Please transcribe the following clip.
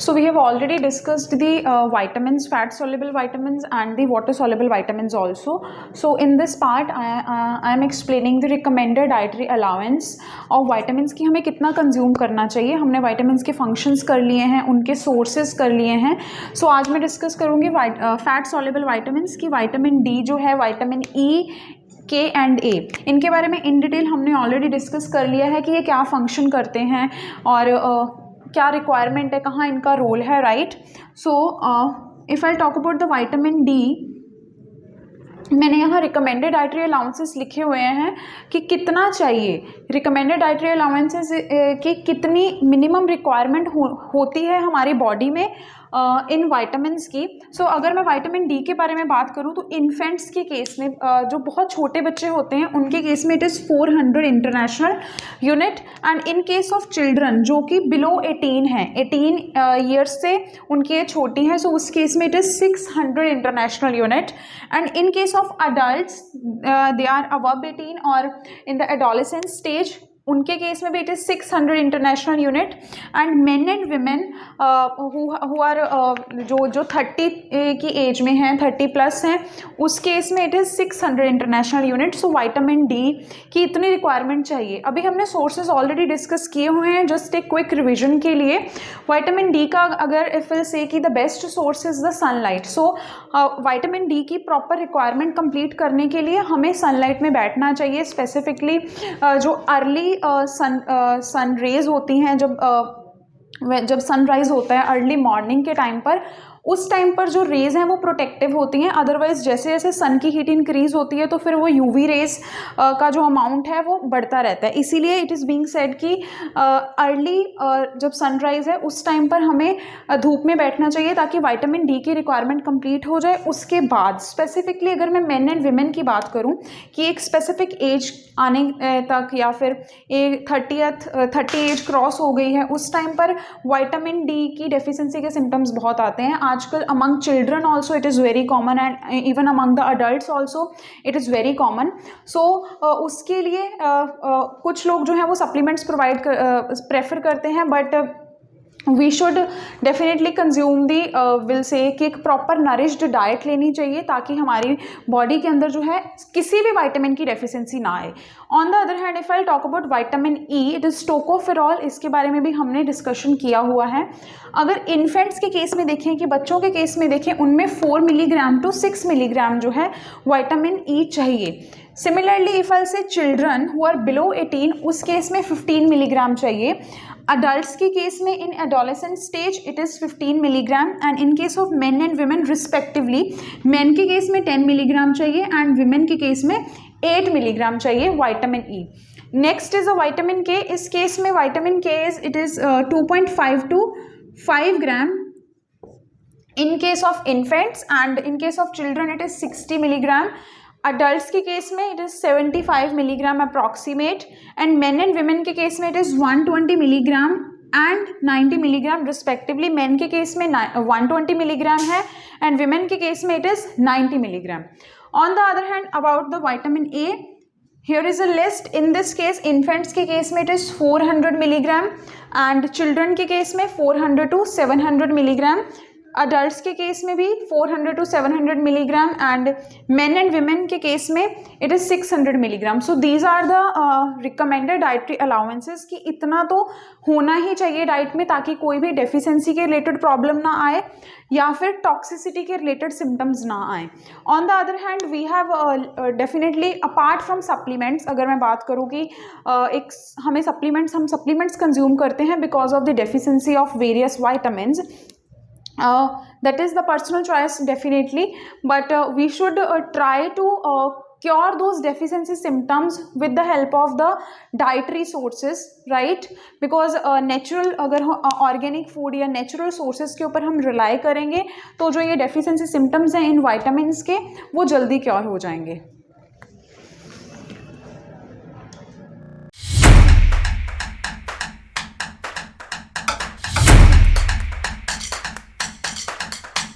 So we have already discussed the vitamins, fat soluble vitamins and the water soluble vitamins also. So in this part I am explaining the recommended dietary allowance of vitamins की हमें कितना consume करना चाहिए. हमने vitamins के functions कर लिए हैं, उनके sources कर लिए हैं. So आज मैं डिस्कस करूँगी फैट soluble vitamins की विटामिन डी जो है, विटामिन ई, के एंड ए, इनके बारे में इन डिटेल हमने ऑलरेडी डिस्कस कर लिया है कि ये क्या फंक्शन करते हैं और क्या रिक्वायरमेंट है, कहाँ इनका रोल है, right. So if I talk about the vitamin D, मैंने यहाँ रिकमेंडेड डाइटरी अलाउंसेस लिखे हुए हैं कि कितना चाहिए. रिकमेंडेड डाइटरी अलाउंसेस की कितनी मिनिमम रिक्वायरमेंट होती है हमारी बॉडी में इन विटामिन्स की. सो अगर मैं विटामिन डी के बारे में बात करूँ तो इन्फेंट्स के केस में, जो बहुत छोटे बच्चे होते हैं उनके केस में it is 400 international unit. And in case of children जो कि बिलो 18 हैं, 18 ईयर्स से उनकी एज छोटी है, सो उस केस में it is 600 international unit. And in case of adults they are above 18 और इन द एडोलेसेंस स्टेज, उनके केस में भी it is 600 international unit. And men and women who are जो 30 की एज में हैं, 30 प्लस हैं, उस केस में it is 600 international unit. So vitamin D की इतनी रिक्वायरमेंट चाहिए. अभी हमने सोर्सेज ऑलरेडी डिस्कस किए हुए हैं, जस्ट एक क्विक रिविजन के लिए. विटामिन डी का अगर इफ विल से कि the best source is the sunlight. So vitamin D की प्रॉपर रिक्वायरमेंट कंप्लीट करने के लिए हमें सनलाइट में बैठना चाहिए. स्पेसिफिकली जो अर्ली सन रेज होती हैं, जब सनराइज होता है अर्ली मॉर्निंग के टाइम पर, उस टाइम पर जो रेज़ हैं वो प्रोटेक्टिव होती हैं. अदरवाइज जैसे जैसे सन की हीट इंक्रीज होती है तो फिर वो यूवी रेज का जो अमाउंट है वो बढ़ता रहता है. इसीलिए इट इज़ बीइंग सेड कि अर्ली जब सनराइज है उस टाइम पर हमें धूप में बैठना चाहिए ताकि विटामिन डी की रिक्वायरमेंट कंप्लीट हो जाए. उसके बाद स्पेसिफिकली अगर मैं मेन एंड वीमेन की बात करूं कि एक स्पेसिफिक एज आने तक या फिर 30 एज क्रॉस हो गई है, उस टाइम पर विटामिन डी की डेफिशिएंसी के सिम्टम्स बहुत आते हैं. आजकल among children also it is very common and even among the adults also it is very common. So उसके लिए कुछ लोग जो हैं वो सप्लीमेंट्स प्रेफर करते हैं, but we should definitely consume D will say कि एक प्रॉपर नरिश्ड डाइट लेनी चाहिए ताकि हमारी बॉडी के अंदर जो है किसी भी विटामिन की डेफिशिएंसी ना आए. On the other hand if I talk about vitamin E, it is tocopherol. इसके बारे में भी हमने डिस्कशन किया हुआ है. अगर इन्फेंट्स के केस में देखें कि बच्चों के केस में देखें, उनमें 4 मिलीग्राम टू 6 मिलीग्राम जो है विटामिन ई चाहिए. सिमिलरली इफ आई से चिल्ड्रन हु आर बिलो 18, उस केस में 15 मिलीग्राम चाहिए. अडल्ट्स के केस में in adolescent stage it is 15 milligram. And in case of men and women respectively, men के केस में 10 मिलीग्राम चाहिए एंड विमेन के केस में 8 मिलीग्राम चाहिए vitamin E. Next is a vitamin के. इस केस में विटामिन के it is 2.5 to 5 gram in case of infants, and in case of children it is 60 milligram. Adults के केस में it is 75 milligram approximate, and men and women के case में it is 120 milligram and 90 milligram respectively. men के case में 120 milligram है and women के case में it is 90 milligram. On the other hand, about the vitamin A, here is a list. In this case infants के case में it is 400 milligram and children के case में 400 to 700 milligram. Adults के case में भी 400 to 700 milligram and men and women के case में it is 600 milligram. So these are the recommended dietary allowances कि इतना तो होना ही चाहिए डाइट में ताकि कोई भी डेफिशिएंसी के रिलेटेड प्रॉब्लम ना आए या फिर टॉक्सिसिटी के रिलेटेड सिम्टम्स ना आए. On the other hand we have definitely apart from supplements, अगर मैं बात करूँ कि हम सप्लीमेंट्स कंज्यूम करते हैं because of the deficiency of various vitamins. That is the personal choice definitely, but we should try to cure those deficiency symptoms with the help of the dietary sources, right? Because natural अगर organic food या natural sources के ऊपर हम rely करेंगे तो जो ये deficiency symptoms हैं इन vitamins के वो जल्दी cure हो जाएंगे.